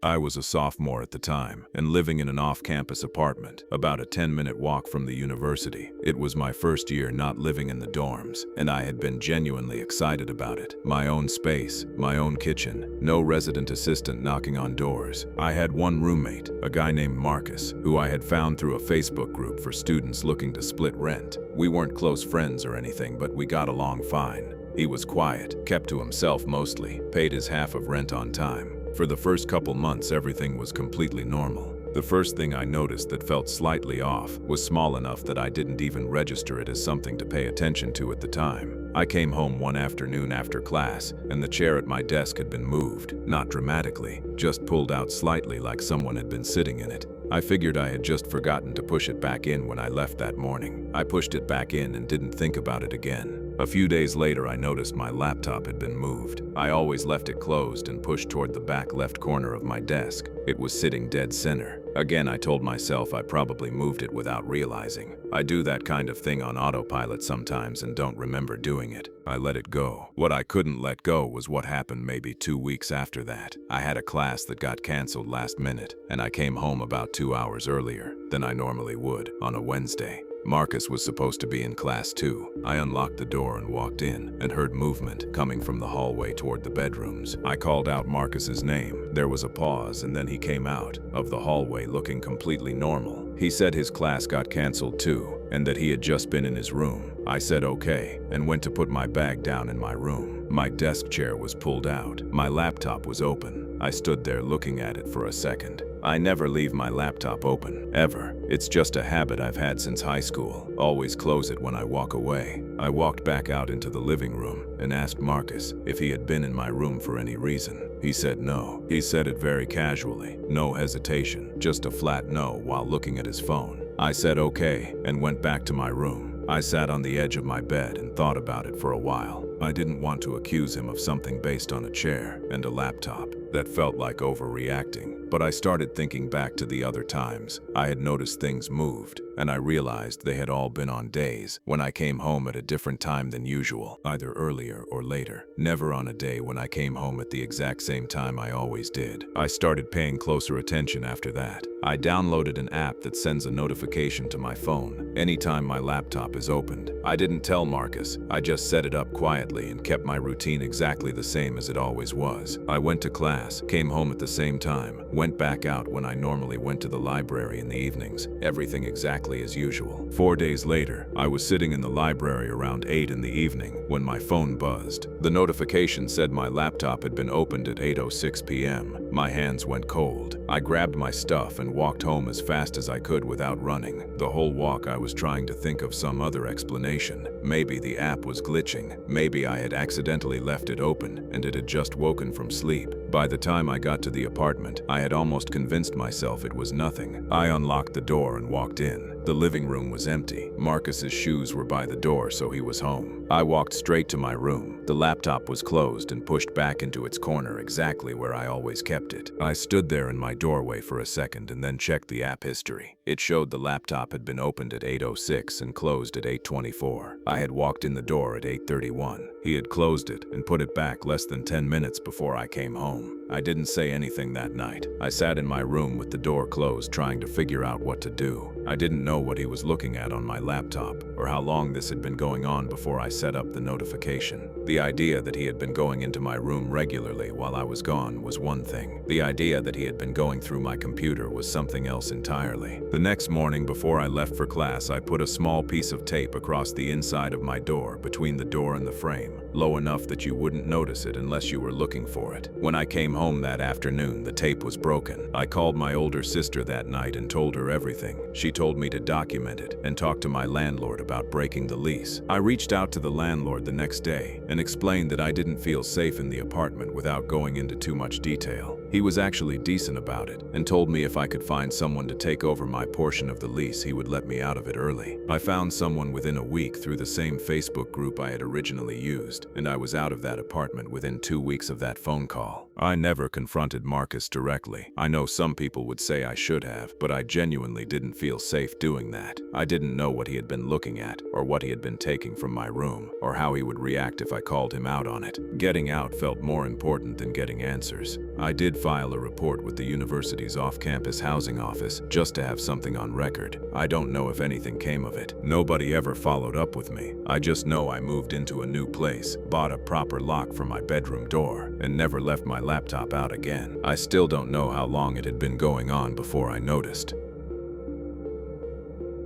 I was a sophomore at the time and living in an off-campus apartment, about a 10-minute walk from the university. It was my first year not living in the dorms, and I had been genuinely excited about it. My own space, my own kitchen, no resident assistant knocking on doors. I had one roommate, a guy named Marcus, who I had found through a Facebook group for students looking to split rent. We weren't close friends or anything, but we got along fine. He was quiet, kept to himself mostly, paid his half of rent on time. For the first couple months, everything was completely normal. The first thing I noticed that felt slightly off was small enough that I didn't even register it as something to pay attention to at the time. I came home one afternoon after class, and the chair at my desk had been moved, not dramatically, just pulled out slightly like someone had been sitting in it. I figured I had just forgotten to push it back in when I left that morning. I pushed it back in and didn't think about it again. A few days later, I noticed my laptop had been moved. I always left it closed and pushed toward the back left corner of my desk. It was sitting dead center. Again, I told myself I probably moved it without realizing. I do that kind of thing on autopilot sometimes and don't remember doing it. I let it go. What I couldn't let go was what happened maybe 2 weeks after that. I had a class that got canceled last minute, and I came home about 2 hours earlier than I normally would on a Wednesday. Marcus was supposed to be in class too. I unlocked the door and walked in and heard movement coming from the hallway toward the bedrooms. I called out Marcus's name. There was a pause, and then he came out of the hallway looking completely normal. He said his class got canceled too, and that he had just been in his room. I said okay, and went to put my bag down in my room. My desk chair was pulled out. My laptop was open. I stood there looking at it for a second. I never leave my laptop open, ever. It's just a habit I've had since high school. Always close it when I walk away. I walked back out into the living room and asked Marcus if he had been in my room for any reason. He said no. He said it very casually, no hesitation, just a flat no while looking at his phone. I said okay and went back to my room. I sat on the edge of my bed and thought about it for a while. I didn't want to accuse him of something based on a chair and a laptop. That felt like overreacting, but I started thinking back to the other times I had noticed things moved, and I realized they had all been on days when I came home at a different time than usual, either earlier or later, never on a day when I came home at the exact same time I always did. I started paying closer attention after that. I downloaded an app that sends a notification to my phone anytime my laptop is opened. I didn't tell Marcus, I just set it up quietly and kept my routine exactly the same as it always was. I went to class, came home at the same time, went back out when I normally went to the library in the evenings, everything exactly as usual. 4 days later, I was sitting in the library around 8 in the evening when my phone buzzed. The notification said my laptop had been opened at 8:06 p.m. My hands went cold. I grabbed my stuff and walked home as fast as I could without running. The whole walk I was trying to think of some other explanation. Maybe the app was glitching. Maybe I had accidentally left it open and it had just woken from sleep. By the time I got to the apartment, I had almost convinced myself it was nothing. I unlocked the door and walked in. The living room was empty. Marcus's shoes were by the door, so he was home. I walked straight to my room. The laptop was closed and pushed back into its corner exactly where I always kept it. I stood there in my doorway for a second and then checked the app history. It showed the laptop had been opened at 8:06 and closed at 8:24. I had walked in the door at 8:31. He had closed it and put it back less than 10 minutes before I came home. I didn't say anything that night. I sat in my room with the door closed trying to figure out what to do. I didn't know what he was looking at on my laptop or how long this had been going on before I set up the notification. The idea that he had been going into my room regularly while I was gone was one thing. The idea that he had been going through my computer was something else entirely. The next morning before I left for class, I put a small piece of tape across the inside of my door between the door and the frame, low enough that you wouldn't notice it unless you were looking for it. When I came home that afternoon, the tape was broken. I called my older sister that night and told her everything. She told me to document it and talk to my landlord about breaking the lease. I reached out to the landlord the next day and explained that I didn't feel safe in the apartment without going into too much detail. He was actually decent about it and told me if I could find someone to take over my portion of the lease, he would let me out of it early. I found someone within a week through the same Facebook group I had originally used, and I was out of that apartment within 2 weeks of that phone call. I never confronted Marcus directly. I know some people would say I should have, but I genuinely didn't feel safe doing that. I didn't know what he had been looking at, or what he had been taking from my room, or how he would react if I called him out on it. Getting out felt more important than getting answers. I did file a report with the university's off-campus housing office just to have something on record. I don't know if anything came of it. Nobody ever followed up with me. I just know I moved into a new place, bought a proper lock for my bedroom door, and never left my laptop out again. I still don't know how long it had been going on before I noticed.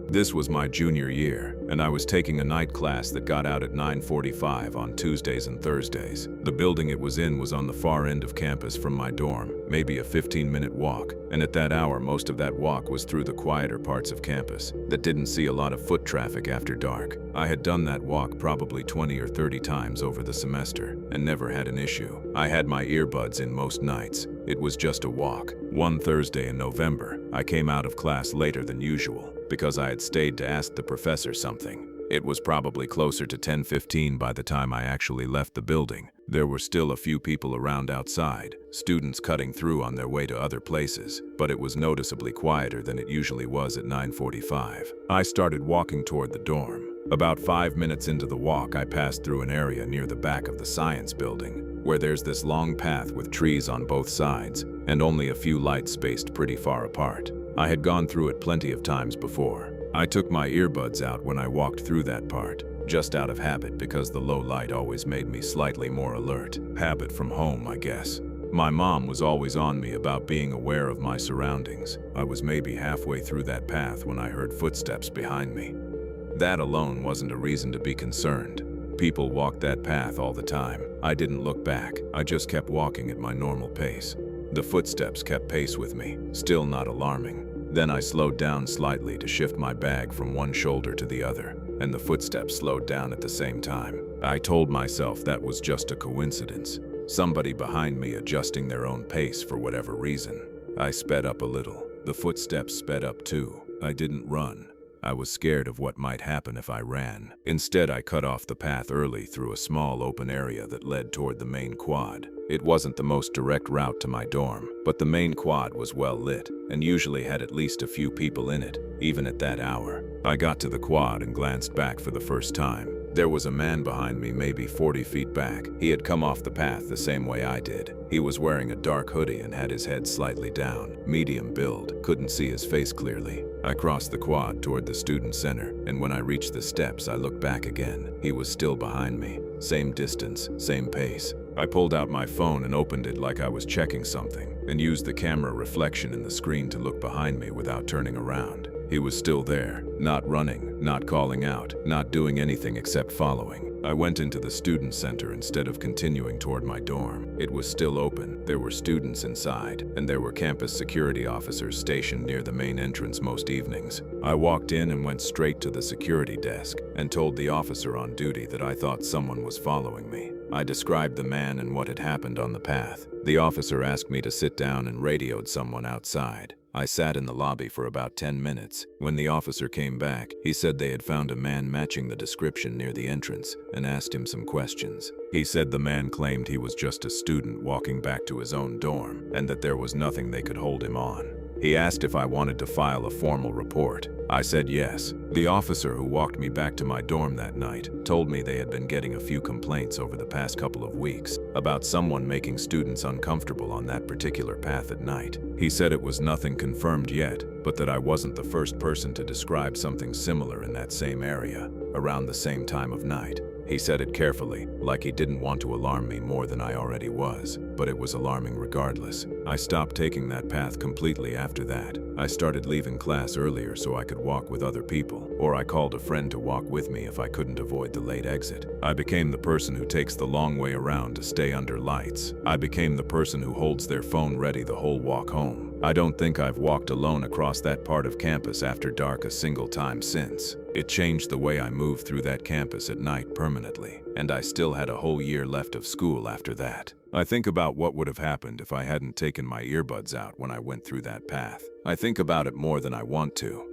This was my junior year, and I was taking a night class that got out at 9:45 on Tuesdays and Thursdays. The building it was in was on the far end of campus from my dorm, maybe a 15-minute walk, and at that hour most of that walk was through the quieter parts of campus that didn't see a lot of foot traffic after dark. I had done that walk probably 20 or 30 times over the semester and never had an issue. I had my earbuds in most nights. It was just a walk. One Thursday in November, I came out of class later than usual because I had stayed to ask the professor something. It was probably closer to 10:15 by the time I actually left the building. There were still a few people around outside, students cutting through on their way to other places, but it was noticeably quieter than it usually was at 9:45. I started walking toward the dorm. About 5 minutes into the walk, I passed through an area near the back of the science building, where there's this long path with trees on both sides and only a few lights spaced pretty far apart. I had gone through it plenty of times before. I took my earbuds out when I walked through that part, just out of habit because the low light always made me slightly more alert. Habit from home, I guess. My mom was always on me about being aware of my surroundings. I was maybe halfway through that path when I heard footsteps behind me. That alone wasn't a reason to be concerned. People walked that path all the time. I didn't look back. I just kept walking at my normal pace. The footsteps kept pace with me, still not alarming. Then I slowed down slightly to shift my bag from one shoulder to the other, and the footsteps slowed down at the same time. I told myself that was just a coincidence. Somebody behind me adjusting their own pace for whatever reason. I sped up a little. The footsteps sped up too. I didn't run. I was scared of what might happen if I ran. Instead, I cut off the path early through a small open area that led toward the main quad. It wasn't the most direct route to my dorm, but the main quad was well lit and usually had at least a few people in it, even at that hour. I got to the quad and glanced back for the first time. There was a man behind me maybe 40 feet back. He had come off the path the same way I did. He was wearing a dark hoodie and had his head slightly down, medium build, couldn't see his face clearly. I crossed the quad toward the student center, and when I reached the steps, I looked back again. He was still behind me. Same distance, same pace. I pulled out my phone and opened it like I was checking something, and used the camera reflection in the screen to look behind me without turning around. He was still there, not running, not calling out, not doing anything except following. I went into the student center instead of continuing toward my dorm. It was still open, there were students inside, and there were campus security officers stationed near the main entrance most evenings. I walked in and went straight to the security desk and told the officer on duty that I thought someone was following me. I described the man and what had happened on the path. The officer asked me to sit down and radioed someone outside. I sat in the lobby for about 10 minutes. When the officer came back, he said they had found a man matching the description near the entrance and asked him some questions. He said the man claimed he was just a student walking back to his own dorm and that there was nothing they could hold him on. He asked if I wanted to file a formal report. I said yes. The officer who walked me back to my dorm that night told me they had been getting a few complaints over the past couple of weeks about someone making students uncomfortable on that particular path at night. He said it was nothing confirmed yet, but that I wasn't the first person to describe something similar in that same area, around the same time of night. He said it carefully, like he didn't want to alarm me more than I already was, but it was alarming regardless. I stopped taking that path completely after that. I started leaving class earlier so I could walk with other people, or I called a friend to walk with me if I couldn't avoid the late exit. I became the person who takes the long way around to stay under lights. I became the person who holds their phone ready the whole walk home. I don't think I've walked alone across that part of campus after dark a single time since. It changed the way I moved through that campus at night permanently, and I still had a whole year left of school after that. I think about what would have happened if I hadn't taken my earbuds out when I went through that path. I think about it more than I want to.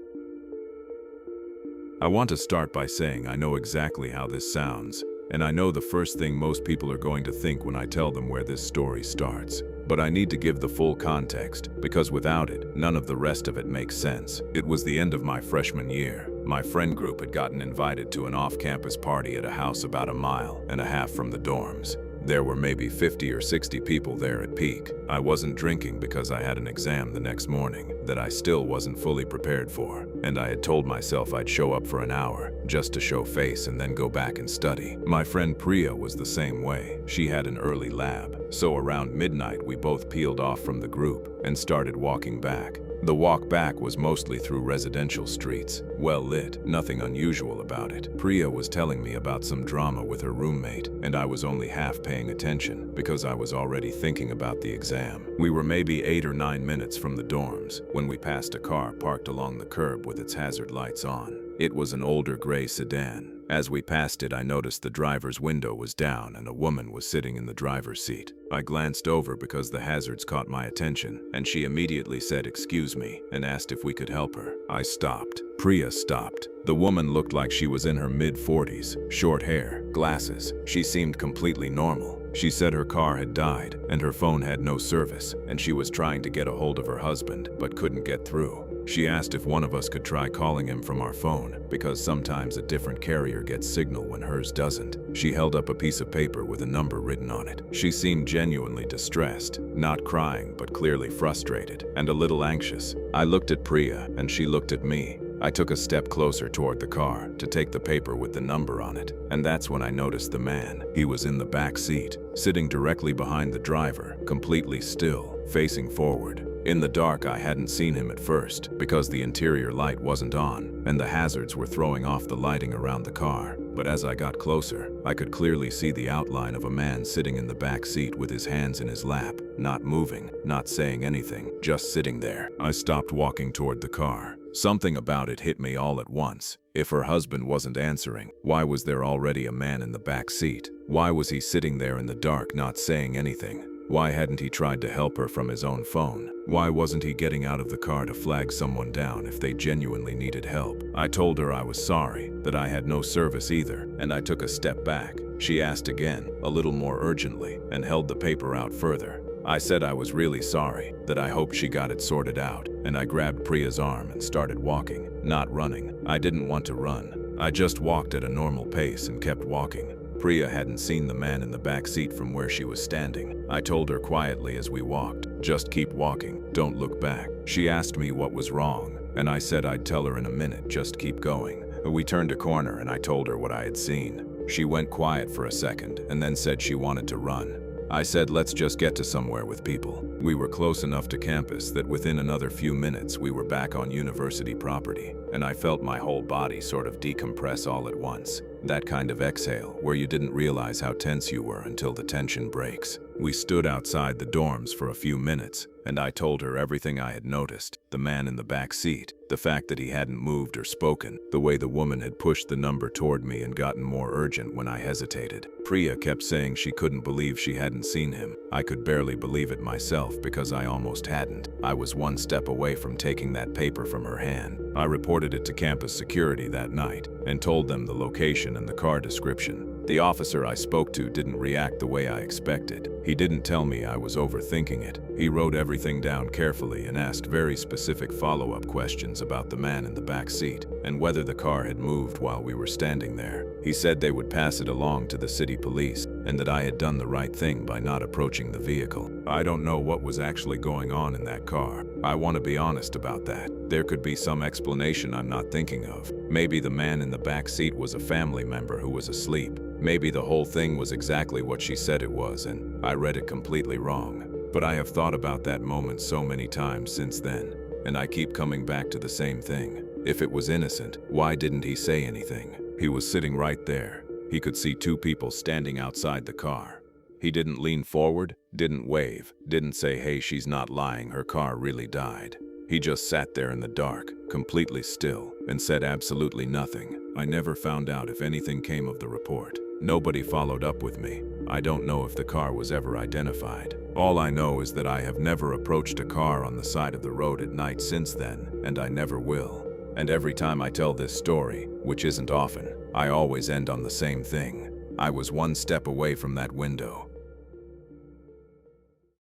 I want to start by saying I know exactly how this sounds, and I know the first thing most people are going to think when I tell them where this story starts. But I need to give the full context, because without it, none of the rest of it makes sense. It was the end of my freshman year. My friend group had gotten invited to an off-campus party at a house about 1.5 miles from the dorms. There were maybe 50 or 60 people there at peak. I wasn't drinking because I had an exam the next morning that I still wasn't fully prepared for, and I had told myself I'd show up for an hour just to show face and then go back and study. My friend Priya was the same way. She had an early lab, so around midnight we both peeled off from the group and started walking back. The walk back was mostly through residential streets, well lit, nothing unusual about it. Priya was telling me about some drama with her roommate, and I was only half paying attention because I was already thinking about the exam. We were maybe 8 or 9 minutes from the dorms when we passed a car parked along the curb with its hazard lights on. It was an older gray sedan. As we passed it, I noticed the driver's window was down and a woman was sitting in the driver's seat. I glanced over because the hazards caught my attention, and she immediately said, "Excuse me," and asked if we could help her. I stopped. Priya stopped. The woman looked like she was in her mid-40s, short hair, glasses. She seemed completely normal. She said her car had died and her phone had no service, and she was trying to get a hold of her husband but couldn't get through. She asked if one of us could try calling him from our phone, because sometimes a different carrier gets signal when hers doesn't. She held up a piece of paper with a number written on it. She seemed genuinely distressed, not crying but clearly frustrated and a little anxious. I looked at Priya and she looked at me. I took a step closer toward the car to take the paper with the number on it, and that's when I noticed the man. He was in the back seat, sitting directly behind the driver, completely still, facing forward. In the dark, I hadn't seen him at first because the interior light wasn't on and the hazards were throwing off the lighting around the car. But as I got closer, I could clearly see the outline of a man sitting in the back seat with his hands in his lap, not moving, not saying anything, just sitting there. I stopped walking toward the car. Something about it hit me all at once. If her husband wasn't answering, why was there already a man in the back seat? Why was he sitting there in the dark, not saying anything? Why hadn't he tried to help her from his own phone? Why wasn't he getting out of the car to flag someone down if they genuinely needed help? I told her I was sorry, that I had no service either, and I took a step back. She asked again, a little more urgently, and held the paper out further. I said I was really sorry, that I hoped she got it sorted out, and I grabbed Priya's arm and started walking, not running. I didn't want to run. I just walked at a normal pace and kept walking. Priya hadn't seen the man in the back seat from where she was standing. I told her quietly as we walked, "Just keep walking, don't look back." She asked me what was wrong, and I said I'd tell her in a minute, just keep going. We turned a corner and I told her what I had seen. She went quiet for a second and then said she wanted to run. I said, "Let's just get to somewhere with people." We were close enough to campus that within another few minutes we were back on university property, and I felt my whole body sort of decompress all at once. That kind of exhale where you didn't realize how tense you were until the tension breaks. We stood outside the dorms for a few minutes, and I told her everything I had noticed, the man in the back seat, the fact that he hadn't moved or spoken, the way the woman had pushed the number toward me and gotten more urgent when I hesitated. Priya kept saying she couldn't believe she hadn't seen him. I could barely believe it myself because I almost hadn't. I was one step away from taking that paper from her hand. I reported it to campus security that night and told them the location and the car description. The officer I spoke to didn't react the way I expected. He didn't tell me I was overthinking it. He wrote everything down carefully and asked very specific follow-up questions about the man in the back seat and whether the car had moved while we were standing there. He said they would pass it along to the city police and that I had done the right thing by not approaching the vehicle. I don't know what was actually going on in that car. I want to be honest about that. There could be some explanation I'm not thinking of. Maybe the man in the back seat was a family member who was asleep. Maybe the whole thing was exactly what she said it was and I read it completely wrong. But I have thought about that moment so many times since then, and I keep coming back to the same thing. If it was innocent, why didn't he say anything? He was sitting right there. He could see two people standing outside the car. He didn't lean forward, didn't wave, didn't say, "Hey, she's not lying, her car really died." He just sat there in the dark, completely still, and said absolutely nothing. I never found out if anything came of the report. Nobody followed up with me. I don't know if the car was ever identified. All I know is that I have never approached a car on the side of the road at night since then, and I never will. And every time I tell this story, which isn't often, I always end on the same thing. I was one step away from that window.